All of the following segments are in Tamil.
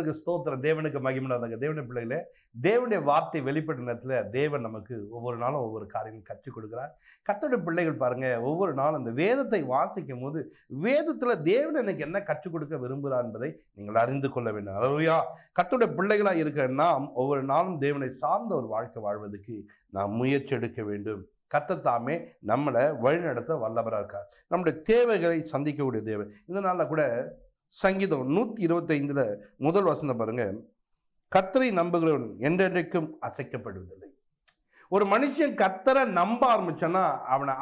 கர்த்தருக்கு ஸ்தோத்திரம், தேவனுக்கு மகிமையாக. தேவனுடைய பிள்ளைகளே, தேவனுடைய வார்த்தை வெளிப்படும் நேரத்தில் தேவன் நமக்கு ஒவ்வொரு நாளும் ஒவ்வொரு காரியங்கள் கற்றுக் கொடுக்கிறார். கர்த்தருடைய பிள்ளைகள் பாருங்க, ஒவ்வொரு நாளும் அந்த வேதத்தை வாசிக்கும் போது வேதத்தில் தேவன் எனக்கு என்ன கற்றுக் கொடுக்க விரும்புகிறார் என்பதை நீங்கள் அறிந்து கொள்ள வேண்டும். அல்லேலூயா. கர்த்தருடைய பிள்ளைகளாக இருக்கிற நாம் ஒவ்வொரு நாளும் தேவனை சார்ந்த ஒரு வாழ்க்கை வாழ்வதற்கு நாம் முயற்சி எடுக்க வேண்டும். கர்த்தர் தாமே நம்மளை வழிநடத்த வல்லவராக இருக்கார். நம்முடைய தேவைகளை சந்திக்கக்கூடிய தேவன். இதனால கூட சங்கீதம் 125 முதல் வசனம் பாருங்க, கர்த்தரை நம்புகிறவன் என்றென்றைக்கும் அசைக்கப்படுவதில்லை. ஒரு மனுஷன் கர்த்தரை நம்ப ஆரம்பிச்சான்னா அவனை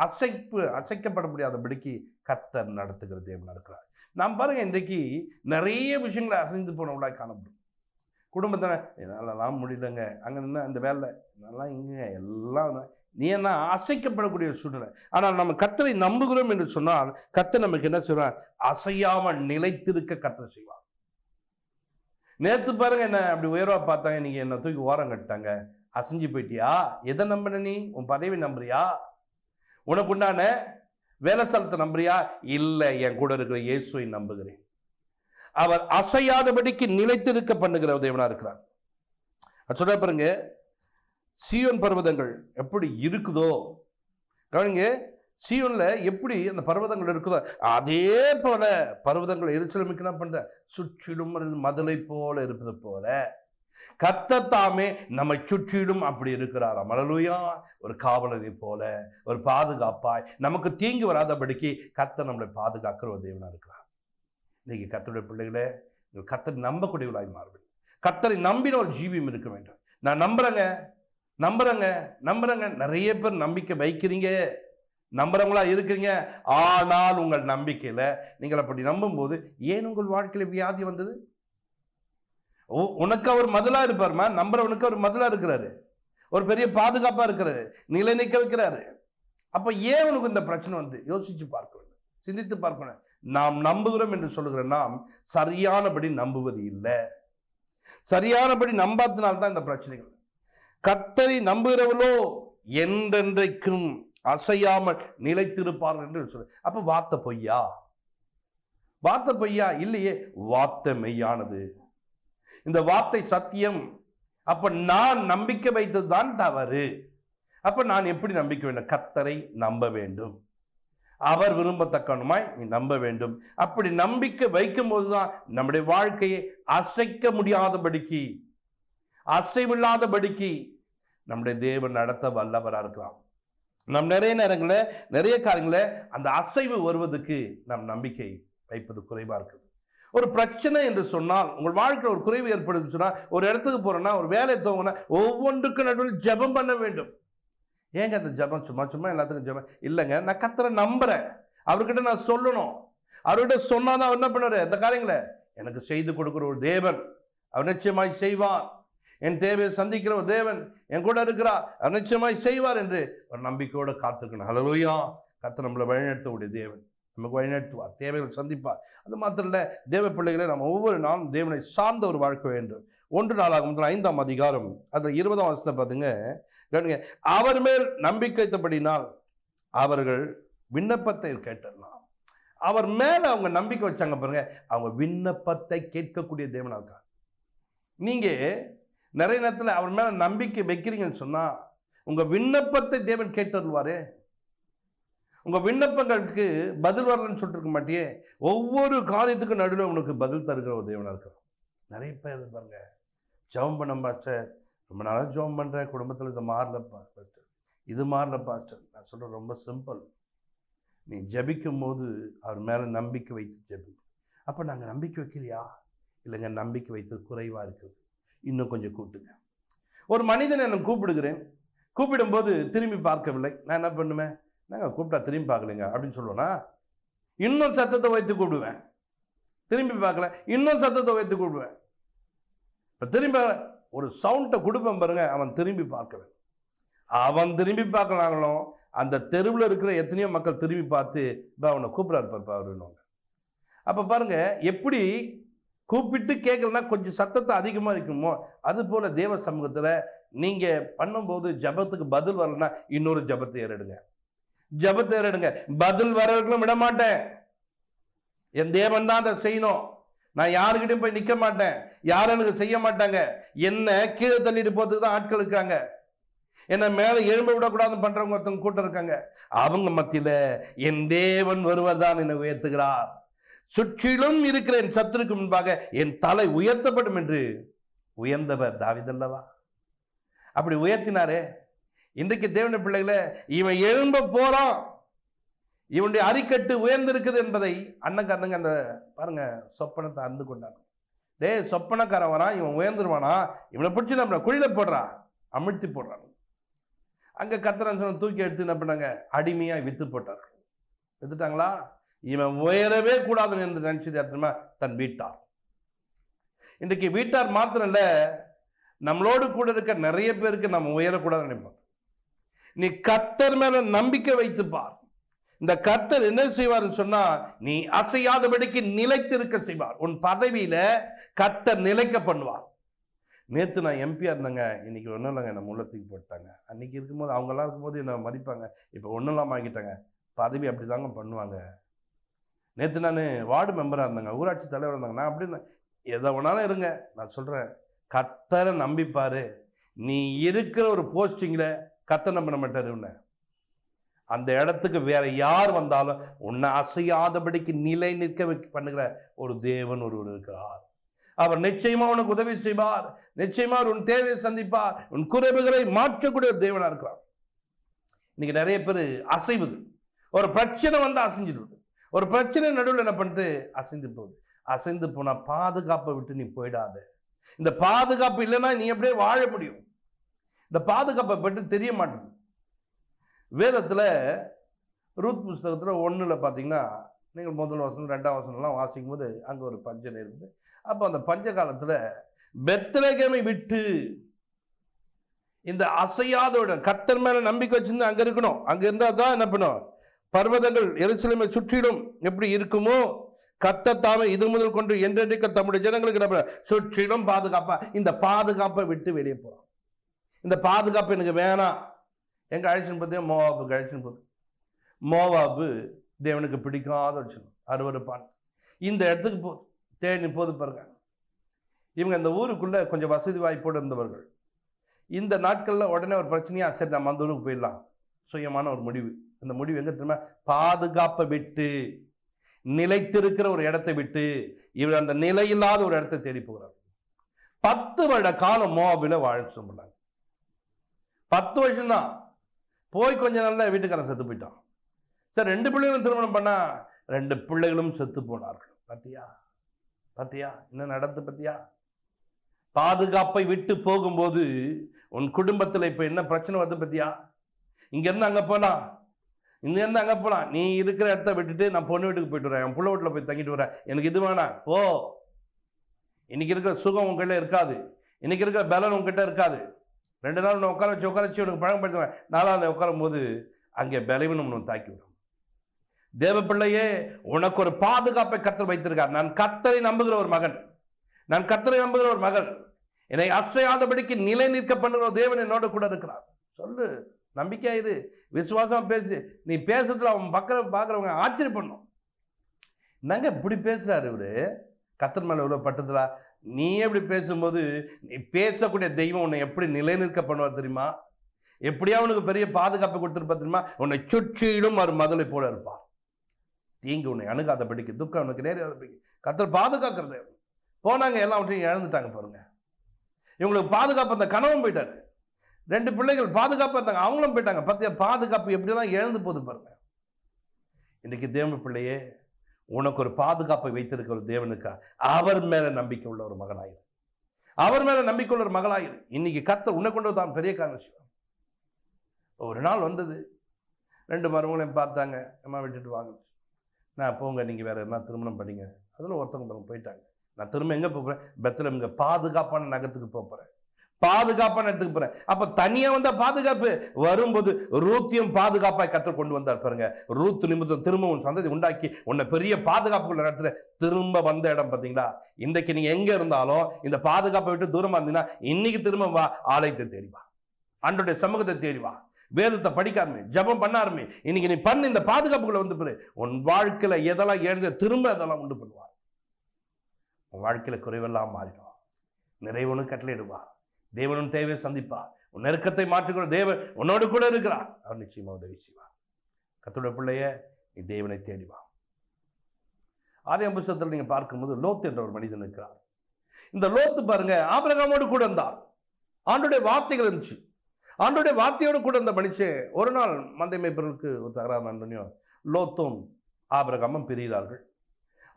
அசைக்கப்பட முடியாதபடிக்கு கர்த்தர் நடத்துகிற தேவன் இருக்கிறார். நாம் பாருங்க, இன்றைக்கு நிறைய விஷயங்களை அசைந்து போனவங்களாக காணப்படும். குடும்பத்தில் என்னாலலாம் முடியலங்க, அங்கே நின்று அந்த வேலை என்னாலாம் இங்கே எல்லாம் நீ என்ன அசைக்கப்படக்கூடிய சூழ்நிலை. ஆனால் நம்ம கர்த்தரை நம்புகிறோம் என்று சொன்னால் கர்த்தர் நமக்கு என்ன செய்வார்? அசையாமல் நிலைத்திருக்க கர்த்தர் செய்வார். நேற்று பாருங்க, என்ன அப்படி உயர்வா பார்த்தாங்க, நீங்க என்ன தூக்கி ஓரம் கட்டாங்க, அசைஞ்சு போயிட்டியா? எதை நம்பின நீ? உன் பதவி நம்புறியா? உனக்கு உண்டான வேலை ஸ்தலத்தை நம்புறியா? இல்லை, என் கூட இருக்கிற இயேசுவை நம்புகிறேன். அவர் அசையாதபடிக்கு நிலைத்திருக்க பண்ணுகிற தேவனா இருக்கிறார். சொல்ல பாருங்க, சீயோன் பர்வதங்கள் எப்படி இருக்குதோ, கவனிங்க, சீயோன்ல எப்படி அந்த பர்வதங்கள் இருக்குதோ அதே போல பர்வதங்கள் எருசலேமுக்கு என்ன பண்ற? சுற்றிலும் மதுளை போல இருப்பது போல கர்த்தர் தாமே நம்மை சுற்றிலும் அப்படி இருக்கிறாராம். அல்லேலூயா. ஒரு காவலரை போல, ஒரு பாதுகாப்பாய், நமக்கு தீங்கு வராதபடிக்கு கர்த்தர் நம்மளை பாதுகாக்கிற ஒரு தேவனா இருக்கிறார். இன்னைக்கு கர்த்தருடைய பிள்ளைகளே, கர்த்தரை நம்பக்கூடியவர்களாய் மாறுவேன். கர்த்தரை நம்பின ஒரு ஜீவியம் இருக்க வேண்டும். நான் நம்புறேங்க. நிறைய பேர் நம்பிக்கை வைக்கிறீங்க, நம்புறவங்களா இருக்கிறீங்க. ஆனால் உங்கள் நம்பிக்கையில நீங்கள் அப்படி நம்பும் போது ஏன் உங்கள் வாழ்க்கையில வியாதி வந்தது? உனக்கு அவர் மதிலா இருப்பாருமா, நம்புறவனுக்கு அவர் மதிலா இருக்கிறாரு, ஒரு பெரிய பாதுகாப்பா இருக்கிறாரு, நிலை நிற்க வைக்கிறாரு. அப்ப ஏன் உனக்கு இந்த பிரச்சனை வந்து யோசிச்சு பார்க்க வேண்டும், சிந்தித்து பார்க்கணும். நாம் நம்புகிறோம் என்று சொல்லுகிற நாம் சரியானபடி நம்புவது இல்லை. சரியானபடி நம்பாதனால்தான் இந்த பிரச்சனைகள். கர்த்தரை நம்புகிறவளோ என்றென்றைக்கும் அசையாமல் நிலைத்திருப்பார்கள் என்று சொல்ல. அப்ப வார்த்தை பொய்யா? வார்த்தை பொய்யா? இல்லையே, வார்த்தை மெய்யானது. இந்த வார்த்தை சத்தியம். அப்ப நான் நம்பிக்கை வைத்ததுதான் தவறு. அப்ப நான் எப்படி நம்பிக்கை வேண்டும்? கர்த்தரை நம்ப வேண்டும். அவர் விரும்பத்தக்கனுமாய் நீ நம்ப வேண்டும். அப்படி நம்பிக்கை வைக்கும் போதுதான் நம்முடைய வாழ்க்கையை அசைக்க முடியாதபடிக்கு, அசைவில்லாதபடிக்கு நம்முடைய தேவன் நடத்த வல்லவராக இருக்கலாம். நம் நிறைய நேரங்களில் நிறைய காரியங்களில் அந்த அசைவு வருவதற்கு நம் நம்பிக்கை வைப்பது குறைவா இருக்குது. ஒரு பிரச்சனை என்று சொன்னால், உங்கள் வாழ்க்கையில் ஒரு குறைவு ஏற்படுதுன்னு சொன்னால், ஒரு இடத்துக்கு போறோம்னா, ஒரு வேலையை தோங்கினா, ஒவ்வொன்றுக்கு நடுவில் ஜெபம் பண்ண வேண்டும். ஏங்க அந்த ஜெபம் சும்மா எல்லாத்துக்கும் ஜெபம் இல்லைங்க. நான் கர்த்தரை நம்புறேன், அவர்கிட்ட நான் சொல்லணும். அவர்கிட்ட சொன்னாதான் அவர் என்ன பண்ணுவாரு? அந்த காரியங்களை எனக்கு செய்து கொடுக்கிற ஒரு தேவன், அவர் நிச்சயமாய் செய்வார். என் தேவையை சந்திக்கிற ஒரு தேவன் என் கூட இருக்கிறார், அவர் நிச்சயமாய் செய்வார் என்று ஒரு நம்பிக்கையோடு காத்திருக்கணும். அல்லேலூயா. கர்த்தர் நம்மளை வழிநடத்தக்கூடிய தேவன், நமக்கு வழிநடத்துவார், தேவைகள் சந்திப்பார். அது மாத்திரம் இல்லை, தேவ பிள்ளைகளை நம்ம ஒவ்வொரு நாளும் தேவனை சார்ந்த ஒரு வாழ்க்கை வேண்டும். 1 நாளாகமம் 5ஆம் அதிகாரம் அதில் 20ஆம் வசனத்தை பார்த்துங்க. அவர் மேல் நம்பிக்கை வைத்தபடினால் அவர்கள் விண்ணப்பத்தை கேட்டலாம். அவர் மேல அவங்க நம்பிக்கை வச்சாங்க பாருங்க, அவங்க விண்ணப்பத்தை கேட்கக்கூடிய தேவனா இருக்காங்க. நீங்க நிறைய நேரத்தில் அவர் மேல நம்பிக்கை வைக்கிறீங்கன்னு சொன்னா உங்க விண்ணப்பத்தை தேவன் கேட்டுருவாரு. உங்க விண்ணப்பங்களுக்கு பதில் வரலன்னு சொல்லிட்டு இருக்க மாட்டியே, ஒவ்வொரு காரியத்துக்கும் நடுவில் உனக்கு பதில் தருகிற ஒரு தேவனா இருக்கிறோம். நிறைய பேர் பாருங்க, ஜெபம் பண்ண பாஸ்டர், ரொம்ப நாளாக ஜெபம் பண்றேன், குடும்பத்தில் இது மாறல பாஸ்டர், இது மாறல பாஸ்டர். நான் சொல்றேன், ரொம்ப சிம்பிள். நீ ஜபிக்கும் போது அவர் மேல நம்பிக்கை வைத்து ஜபி. அப்ப நாங்க நம்பிக்கை வைக்கலையா? இல்லைங்க, நம்பிக்கை வைத்தது குறைவா இருக்குது, இன்னும் கொஞ்சம் கூட்டுங்க. ஒரு மனிதனை நான் கூப்பிடுகிறேன், கூப்பிடும்போது திரும்பி பார்க்கவில்லை, நான் என்ன பண்ணுவேன்? நாங்கள் கூப்பிட்டா திரும்பி பார்க்கலைங்க அப்படின்னு சொல்லுவேன்னா, இன்னும் சத்தத்தை வைத்து கூப்பிடுவேன். திரும்பி பார்க்கல, இன்னும் சத்தத்தை வைத்து கூப்பிடுவேன். இப்போ திரும்பி ஒரு சவுண்டை கொடுப்பேன் பாருங்க, அவன் திரும்பி பார்க்கவேன். அவன் திரும்பி பார்க்கலாங்களும் அந்த தெருவில் இருக்கிற எத்தனையோ மக்கள் திரும்பி பார்த்து இப்போ அவனை கூப்பிடாரு பாப்பா அவருன்னு. அப்போ பாருங்க, எப்படி கூப்பிட்டு கேட்கலன்னா கொஞ்சம் சத்தத்தை அதிகமாக இருக்கணுமோ, அது போல தேவ சமூகத்தில் நீங்கள் பண்ணும்போது ஜபத்துக்கு பதில் வரலன்னா இன்னொரு ஜபத்தை ஏறிடுங்க, ஜபத்தை ஏறிடுங்க. பதில் வரவர்களும் விட மாட்டேன், என் தேவன் தான் அதை செய்யணும். நான் யாருக்கிட்டையும் போய் நிற்க மாட்டேன், யாரும் எனக்கு செய்ய மாட்டாங்க, என்ன கீழே தள்ளிட்டு போறதுக்கு தான் ஆட்கள் இருக்காங்க, என்ன மேல எழும்ப விடக்கூடாதுன்னு பண்றவங்க ஒருத்தவங்க கூட்டம் இருக்காங்க. அவங்க மத்தியில என் தேவன் வருவதுதான் என்னை உயர்த்துகிறார். சுற்றிலும் இருக்கிற என் சத்துருக்கு முன்பாக என் தலை உயர்த்தப்படும் என்று உயர்ந்தவர் தாவீதல்லவா. அப்படி உயர்த்தினாரே. இன்றைக்கு தேவனுடைய பிள்ளைகளை, இவன் எழும்ப போறான், இவனுடைய அரிக்கட்டு உயர்ந்திருக்குது என்பதை அண்ணங்காரனுங்க அந்த பாருங்க சொப்பனத்தை அறிந்து கொண்டாங்க. டே சொப்பனக்காரன் வரான், இவன் உயர்ந்துருவானா, இவனை பிடிச்சி நம்ம குழியில போடுறான், அமிழ்த்தி போடுறான். அங்க கத்திரன் தூக்கி எடுத்து என்ன பண்ணாங்க, அடிமையா வித்து போட்டார்கள். வித்துட்டாங்களா? இவன் உயரவே கூடாது என்று நினைச்சது அத்தமா தன் வீட்டார். இன்றைக்கு வீட்டார் மாத்திரம் இல்ல, நம்மளோடு கூட இருக்க நிறைய பேருக்கு நம்ம உயரக்கூடாது நினைப்போம். நீ கர்த்தர் மேல நம்பிக்கை வைத்து பார். இந்த கர்த்தர் என்ன செய்வார் சொன்னா, நீ அசையாதபடிக்கு நிலைத்திருக்க செய்வார். உன் பதவியில கர்த்தர் நிலைக்க பண்ணுவார். நேற்று நான் எம்பியா இருந்தேங்க, இன்னைக்கு ஒன்றும் இல்லைங்க, நம்ம உள்ளத்துக்கு போட்டாங்க. அன்னைக்கு இருக்கும்போது அவங்கெல்லாம் இருக்கும்போது என்ன மதிப்பாங்க, இப்போ ஒன்றும் இல்லாமல் ஆகிட்டாங்க. பதவி அப்படி தாங்க பண்ணுவாங்க. நேற்று நான் வார்டு மெம்பராக இருந்தேங்க, ஊராட்சி தலைவர் இருந்தாங்க. நான் அப்படி இருந்தேன். எதை வேணாலும் இருங்க, நான் சொல்கிறேன், கர்த்தரை நம்பிப்பாரு. நீ இருக்கிற ஒரு போஸ்டிங்கில் கர்த்தர் நம்ப மாட்டாரு. உன்னை அந்த இடத்துக்கு வேற யார் வந்தாலும் உன்னை அசையாதபடிக்கு நிலை நிற்க பண்ணுகிற ஒரு தேவன் ஒருவர் இருக்கிறார். அவர் நிச்சயமா உனக்கு உதவி செய்வார். நிச்சயமா உன் தேவையை சந்திப்பார். உன் குறைவுகளை மாற்றக்கூடிய ஒரு தேவனா இருக்கிறார். இன்னைக்கு நிறைய பேர் அசைவுது, ஒரு பிரச்சனை வந்து அசைஞ்சிடுது. ஒரு பிரச்சனை நடுவில் என்ன பண்ணுது, அசைந்து போகுது. அசைந்து போனா பாதுகாப்பை விட்டு நீ போயிடாத. இந்த பாதுகாப்பு இல்லைன்னா நீ எப்படியே வாழ முடியும்? இந்த பாதுகாப்பை பற்றி தெரிய மாட்டேங்குது. வேதத்துல ரூத் புஸ்தகத்துல 1 பார்த்தீங்கன்னா, நீங்கள் முதல் வசனம் 2ஆம் வசனம்லாம் வாசிக்கும் போது அங்க ஒரு பஞ்சனை இருக்குது. அப்போ அந்த பஞ்ச காலத்துல பெத்லகேமை விட்டு இந்த அசையாத கர்த்தர் மேல நம்பிக்கை வச்சிருந்து அங்க இருக்கணும். அங்க இருந்தா தான் என்ன பண்ணும், பர்வதங்கள் எருசலேமை சுற்றிலும் எப்படி இருக்குமோ, கர்த்தர் தாமே இது முதல் கொண்டு என்றென்றைக்கு தம்முடைய ஜனங்களுக்கு என்ன சுற்றிலும் பாதுகாப்பா. இந்த பாதுகாப்பை விட்டு வெளியே போறோம். இந்த பாதுகாப்பு எனக்கு வேணாம். எங்க அழைச்சின்னு பார்த்தீங்கன்னா மோவாபுக்கு அழைச்சின்னு போகுது. மோவாபு தேவனுக்கு பிடிக்காத ஒரு அருவருப்பான். இந்த இடத்துக்கு தேடி போது பாருங்க. இவங்க இந்த ஊருக்குள்ள கொஞ்சம் வசதி வாய்ப்போடு இருந்தவர்கள். இந்த நாட்கள்ல உடனே ஒரு பிரச்சனையா, சரி நம்ம அந்த ஊருக்கு போயிடலாம், சுயமான ஒரு முடிவு. அந்த முடிவு எங்க தெரியுமா, பாதுகாப்பை விட்டு நிலைத்திருக்கிற ஒரு இடத்தை விட்டு இவர் அந்த நிலையில்லாத ஒரு இடத்தை தேடி போகிறார். 10 வருட காலம் மோவாபில வாழ சொன்னாங்க. 10 வருஷம் தான். போய் கொஞ்ச நாள்ல வீட்டுக்காரன் செத்து போயிட்டான். சார் 2 பிள்ளைகளும் திருமணம் பண்ணா 2 பிள்ளைகளும் செத்து போனார்கள். பத்தியா என்ன நடந்து பத்தியா? பாதுகாப்பை விட்டு போகும்போது உன் குடும்பத்தில் இப்ப என்ன பிரச்சனை வருது பத்தியா? இங்க இருந்து அங்க போலாம், இங்க இருந்து அங்க போலாம். நீ இருக்கிற இடத்த விட்டுட்டு நான் பொண்ணு வீட்டுக்கு போயிட்டு வரேன், என் புள்ள வீட்டுல போய் தங்கிட்டு வரேன், எனக்கு இது வேணாம் போ. இன்னைக்கு இருக்கிற சுகம் உங்ககிட்ட இருக்காது, இன்னைக்கு இருக்கிற பலன் உங்ககிட்ட இருக்காது. 2 நாள் உன்னை உட்கார வச்சு உனக்கு பழக்கப்படுத்துவேன். 4ஆவது உட்காரும் போது அங்கே பலவீனம் உன்னை தாக்கி விடும். தேவ பிள்ளையே, உனக்கு ஒரு பாதுகாப்பை கர்த்தர் வைத்திருக்கார். நான் கர்த்தரை நம்புகிற ஒரு மகன், நான் கர்த்தரை நம்புகிற ஒரு மகள், என்னை அசையாதபடிக்கு நிலை நிற்க பண்ணுகிற தேவன் என்னோட கூட இருக்கிறார். சொல்லு, நம்பிக்கையாயிரு, விசுவாசமா பேசு. நீ பேசுறதுல அவன் பார்க்குறவங்க ஆச்சரியப்படணும். என்னங்க இப்படி பேசுறாரு இவரு, கர்த்தர் மேல இவ்வளவு பட்டதுல. நீ எப்படி பேசும்போது நீ பேசக்கூடிய தெய்வம் உன்னை எப்படி நிலைநிற்க பண்ணுவார் தெரியுமா? எப்படியா உனக்கு பெரிய பாதுகாப்பு கொடுத்துருப்பா தெரியுமா? உன்னை சுற்றிலும் ஒரு மதலை போல இருப்பார். தீங்கு உன்னை அணுகாதபடிக்கு, துக்கம் உனக்கு நேராதபடிக்கு கர்த்தர் பாதுகாக்கிறது. போனாங்க, எல்லாவற்றையும் இழந்துட்டாங்க பாருங்க. இவங்களுக்கு பாதுகாப்பு, அந்த கணவன் போயிட்டாரு. 2 பிள்ளைகள் பாதுகாப்பு இருந்தாங்க, அவங்களும் போயிட்டாங்க. பத்தியா பாதுகாப்பு எப்படிதான் இழந்து போகுது பாருங்க. இன்னைக்கு தேவ பிள்ளையே, உனக்கு ஒரு பாதுகாப்பை வைத்திருக்கிற ஒரு தேவனுக்கா அவர் மேல நம்பிக்கை உள்ள ஒரு மகனாயிரு, அவர் மேல நம்பிக்கை உள்ள ஒரு மகளாயிரு. இன்னைக்கு கர்த்தர் உன்னை கொண்டு தான் பெரிய காரணம். ஒரு நாள் வந்தது, 2 மருமகளையும் பார்த்தாங்க, அம்மா விட்டுட்டு வாங்க, நான் போங்க, நீங்க வேற என்ன திருமணம் பண்ணீங்க. அதுல ஒருத்தவங்க போயிட்டாங்க. நான் திரும்ப எங்க போறேன், பெத்லகேம், பாதுகாப்பான நகரத்துக்கு போறேன், பாதுகாப்பான இடத்துக்கு போறேன். அப்ப தனியா வந்த பாதுகாப்பு வரும்போது ரூத்தையும் பாதுகாப்பாய் கர்த்தர் கொண்டு வந்தார் பாருங்க. ரூத் நிமித்தம் திரும்ப உன் சந்ததி உண்டாக்கி உன்னை பெரிய பாதுகாப்புக்குள்ள இடத்துல திரும்ப வந்த இடம் பாத்தீங்களா? இன்றைக்கு நீங்க எங்க இருந்தாலும் இந்த பாதுகாப்பை விட்டு தூரமா இருந்தீங்கன்னா இன்னைக்கு திரும்ப வா, ஆலயத்தை தேடி வா, ஆண்டவருடைய சமூகத்தை தேடி வா, வேதத்தை படிக்காருமே, ஜபம் பண்ணாருமே. இன்னைக்கு நீ பண்ண இந்த பாதுகாப்புக்குள்ள வந்து உன் வாழ்க்கையில எதெல்லாம் எழுந்த திரும்ப அதெல்லாம் உண்டு பண்ணுவார். உன் வாழ்க்கையில குறைவெல்லாம் மாறிடும். நிறைவனும் கட்டளையிடுவா. தேவனும் தேவையை சந்திப்பா. உன் நெருக்கத்தை மாற்றிக்கொள்ள தேவன் உன்னோடு கூட இருக்கிறார். அவர் நிச்சயமா உதவி செய்வார். கர்த்தருடைய பிள்ளைய நீ தேவனை தேடிவா. ஆதியாகம புத்தகத்தில் நீங்க பார்க்கும்போது லோத் என்ற ஒரு மனிதன் இருக்கிறார். இந்த லோத்து பாருங்க, ஆபிரகாமோடு கூட இருந்தார். ஆண்டுடைய வார்த்தைகள் இருந்துச்சு. ஆண்டுடைய வார்த்தையோடு கூட இருந்த மனுஷன் ஒரு நாள் மந்தை மேய்ப்பர்களுக்கு ஒரு தகராறு நண்பனையும் லோத்தும் ஆபிரகாமும் பிரிகிறார்கள்.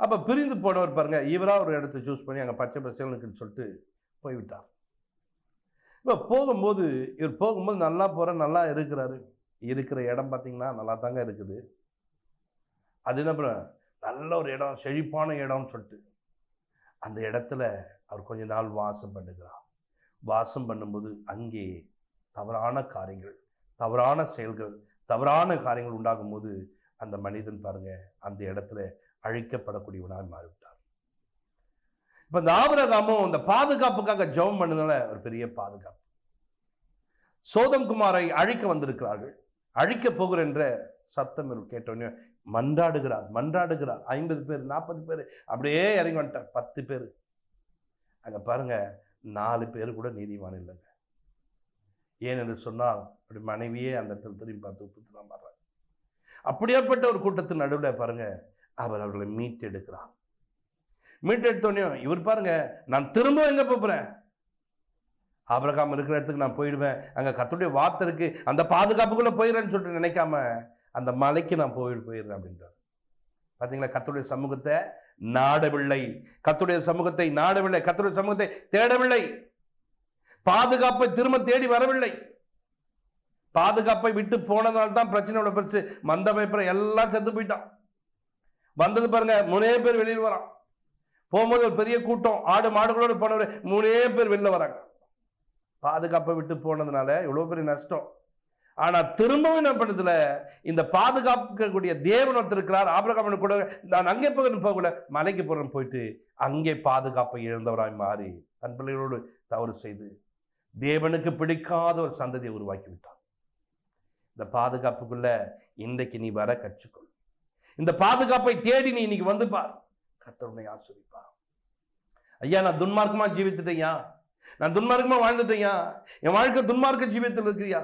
அப்ப பிரிந்து போனவர் பாருங்க, இவரா ஒரு இடத்தை சூஸ் பண்ணி அங்க பச்சை பசங்களுக்குன்னு சொல்லிட்டு போய்விட்டார். இப்ப போகும்போது இவர் போகும்போது நல்லா போற, நல்லா இருக்கிறாரு. இருக்கிற இடம் பார்த்தீங்கன்னா நல்லா தாங்க இருக்குது. அது என்ன, நல்ல ஒரு இடம், செழிப்பான இடம்னு சொல்லிட்டு அந்த இடத்துல அவர் கொஞ்ச நாள் வாசம் பண்ணுகிறார். வாசம் பண்ணும்போது அங்கே தவறான காரியங்கள், தவறான செயல்கள், தவறான காரியங்கள் உண்டாகும் போது அந்த மனிதன் பாருங்க அந்த இடத்துல அழிக்கப்படக்கூடியவனாக மாறிவிட்டார். இப்ப இந்த ஆபிரகாமும் இந்த பாதுகாப்புக்காக ஜெபம் பண்ணதுனால ஒரு பெரிய பாதுகாப்பு. சோதம் குமாரை அழிக்க வந்திருக்கிறார்கள். அழிக்க போகிற என்ற சத்தம் கேட்டோன்னே மன்றாடுகிறார். 50 பேர் 40 பேர் அப்படியே இறங்கி வந்துட்டார். 10 பேர் அங்க பாருங்க, 4 பேர் கூட நீதிமான் இல்லைங்க. ஏன் என்று சொன்னால் அப்படி மனைவியே அந்த இடத்துல திரும்பி பார்த்து உப்புத்துலாம் மாறுறாங்க. அப்படியேப்பட்ட ஒரு கூட்டத்தின் நடுவில் பாருங்க அவர் அவர்களை மீட்டெடுக்கிறார். மீட்டெடுத்தோடனே இவர் பாருங்க, நான் திரும்ப எங்க போறேன், ஆபிரகாம் இருக்கிற இடத்துக்கு நான் போயிடுவேன், அங்க கர்த்தருடைய வார்த்தை இருக்கு, அந்த பாதுகாப்புக்குள்ள போயிடுறேன்னு சொல்லிட்டு நினைக்காம அந்த மலைக்கு நான் போயிடுறேன் அப்படின்றார். பாத்தீங்களா, கர்த்தருடைய சமூகத்தை நாடவில்லை, கர்த்தருடைய சமூகத்தை நாடவில்லை, கர்த்தருடைய சமூகத்தை தேடவில்லை, பாதுகாப்பை திரும்ப தேடி வரவில்லை. பாதுகாப்பை விட்டு போனதால்தான் பிரச்சனையோட பெருசு. மந்த பயப்பட எல்லாம் செத்து போயிட்டான். வந்தது பாருங்க 3 பேர் வெளியில் வரான். போகும்போது ஒரு பெரிய கூட்டம், ஆடு மாடுகளோடு போனவர் 3 பேர் வெளில வராங்க. பாதுகாப்பை விட்டு போனதுனால எவ்வளவு பெரிய நஷ்டம். ஆனா திரும்பவும் என்ன பண்ணதுல, இந்த பாதுகாக்கக்கூடிய தேவன் ஒருத்தர் இருக்கிறார். ஆபிரகாம் கூட நான் அங்கே போகல, மலைக்கு போறேன் போயிட்டு அங்கே பாதுகாப்பை இழந்தவராய் மாறி தன் பிள்ளைகளோடு தவறு செய்து தேவனுக்கு பிடிக்காத ஒரு சந்ததியை உருவாக்கி விட்டான். இந்த பாதுகாப்புக்குள்ள இன்றைக்கு நீ வர கற்றுக்கொள். இந்த பாதுகாப்பை தேடி நீ இன்னைக்கு வந்து பார், கர்த்தர் உன்னை ஆசீர்வதிப்பார். ஐயா, நான் துன்மார்க்கமா ஜீவித்துட்டேயா, நான் துன்மார்க்கமா வாழ்ந்துட்டேயா, என் வாழ்க்கை துன்மார்க்க ஜீவியத்தில் இருக்குயா,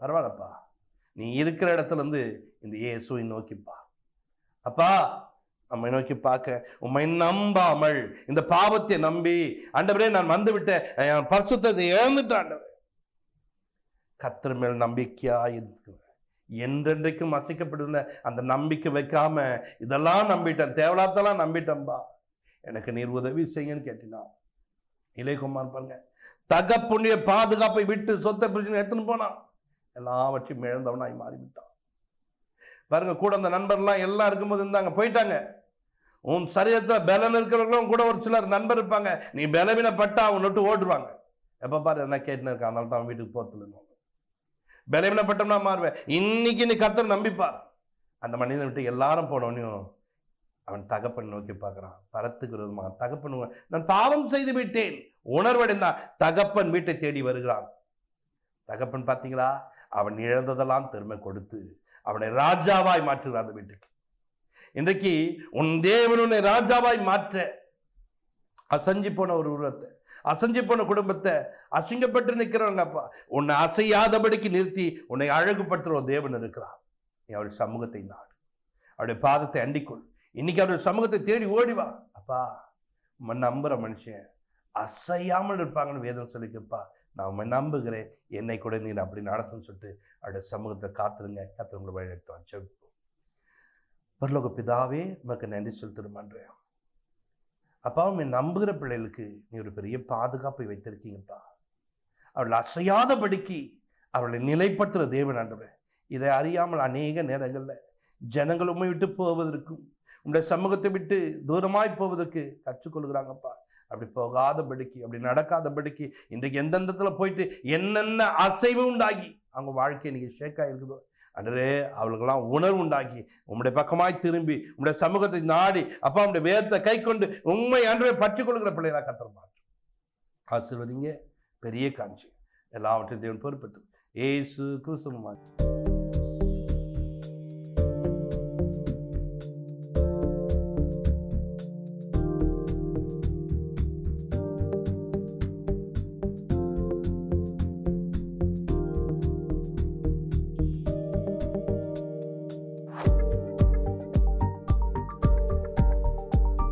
பரவாயில்லப்பா, நீ இருக்கிற இடத்துல இருந்து இந்த இயேசுவை நோக்கிப்பா. அப்பா, நம்மை நோக்கி பார்க்க, உம்மை நம்பாமல் இந்த பாவத்தை நம்பி ஆண்டவரே நான் வந்து விட்டேன், என் பரிசுத்தத்தை இழந்துட்டேன் ஆண்டவரே, கர்த்தர் மேல் நம்பிக்கையா இருக்கு, என்றென்றைக்கும் அசைக்கப்படுகிற அந்த நம்பிக்கை வைக்காம இதெல்லாம் நம்பிட்டேன், தேவலாத்தெல்லாம் நம்பிட்டேன்பா, எனக்கு நீர் உதவி செய்யன்னு கேட்டினா இளையகுமார் பாருங்க, தகப்புடைய பாதுகாப்பை விட்டு சொத்தை பிரச்சனை எடுத்துன்னு போனான், எல்லாவற்றையும் இழந்தவனாய் மாறிவிட்டான். பாருங்க, கூட அந்த நண்பர்லாம் எல்லாம் இருக்கும்போது இருந்தாங்க, போயிட்டாங்க. உன் சரீரத்துல பலன் இருக்கிறவங்களும் கூட ஒரு சிலர் நண்பர் இருப்பாங்க, நீ பலவீனப்பட்டா அவன் விட்டு ஓடுவாங்க. எப்ப பாரு என்ன கேட்டுன்னு இருக்கான், அதனால தான் அவன் வீட்டுக்கு போறதுல பலவீனப்பட்டோம்னா மாறுவேன். இன்னைக்கு நீ கர்த்தரை நம்பிப்பார். அந்த மனிதன் விட்டு எல்லாரும் போனவனையும் அவன் தகப்பன் நோக்கி பார்க்கிறான். பரத்துக்கு விரோதமா தகப்பன், நான் பாவம் செய்து விட்டேன் உணர்வடைந்தான். தகப்பன் வீட்டை தேடி வருகிறான். தகப்பன் பார்த்தீங்களா, அவன் இழந்ததெல்லாம் திரும்ப கொடுத்து அவனை ராஜாவாய் மாற்றுகிறான் அந்த வீட்டுக்கு. இன்றைக்கு உன் தேவன் உன்னை ராஜாவாய் மாற்ற, அசஞ்சி போன ஒரு உருவத்தை, அசஞ்சி போன குடும்பத்தை, அசிங்கப்பட்டு நிற்கிறவங்க அப்பா உன்னை அசையாதபடிக்கு நிறுத்தி உன்னை அழகுபடுத்துகிற ஒரு தேவன் இருக்கிறார். நீ அவருடைய சமூகத்தை நாடு, அவருடைய பாதத்தை அண்டிக்கொள். இன்னைக்கு அவருடைய சமூகத்தை தேடி ஓடிவா. அப்பா, நம்புற மனுஷன் அசையாமல் இருப்பாங்கன்னு வேதம் சொல்லிக்கப்பா, நான் நம்புகிறேன், என்னை கூட நீர் அப்படி நடத்துன்னு சொல்லிட்டு அவருடைய சமூகத்தை காத்துருங்க. கர்த்தர் உங்களை வழிநடத்துவார். ஜெபிப்போம். பரலோக பிதாவே, உமக்கு நன்றி செலுத்துறேன். அப்பாவும் என் நம்புகிற பிள்ளைகளுக்கு நீ ஒரு பெரிய பாதுகாப்பை வைத்திருக்கீங்கப்பா. அவர்கள் அசையாதபடிக்கு அவர்களை நிலைப்படுத்துகிற தேவன் ஆண்டவரே. இதை அறியாமல் அநேக நேரங்களில் ஜனங்கள் உண்மை விட்டு போவதற்கும் உங்களுடைய சமூகத்தை விட்டு தூரமாய் போவதற்கு கற்றுக்கொள்கிறாங்கப்பா. அப்படி போகாதபடிக்கு, அப்படி நடக்காதபடிக்கு இன்றைக்கு எந்தெந்தத்துல போயிட்டு என்னென்ன அசைவு உண்டாகி அவங்க வாழ்க்கை இன்னைக்கு ஷேக்கா இருக்குதோ அன்றே அவளுக்கெல்லாம் உணர்வு உண்டாக்கி உங்களுடைய பக்கமாய் திரும்பி உங்களுடைய சமூகத்தை நாடி அப்பா உங்களுடைய வேதத்தை கை கொண்டு உண்மை அன்றே பற்றி கொள்கிற பிள்ளைகளா கர்த்தர் மாற்று. ஆசீர்வதிங்க, பெரிய காட்சி எல்லாவற்றையும் தேவன் பொறுப்பெடுத்து இயேசு கிறிஸ்துவின்